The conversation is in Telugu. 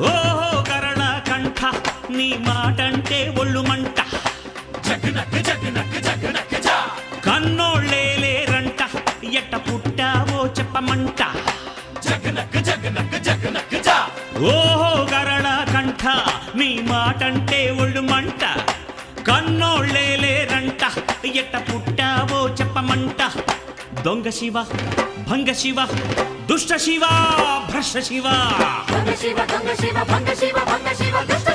ఓహో గరళ కంఠ నీ మాటంటే ఒళ్ళు మంట జగనక్క జగనక్క జగనక్క జా కన్నోళ్ళే లేరంట ఎట్ట పుట్టావో చెప్పమంట జగనక్క జగనక్క జగనక్క జా ఓహో గరళ కంఠ నీ మాటంటే ఒళ్ళు మంట కన్నోళ్ళే లేరంట ఎట్ట పుట్టావో చెప్పమంట దొంగ శివ భంగ శివ దుష్ట శివ భ్రష్ట శివ దొంగ శివ దొంగ శివ భంగ శివ భంగ శివ దుష్ట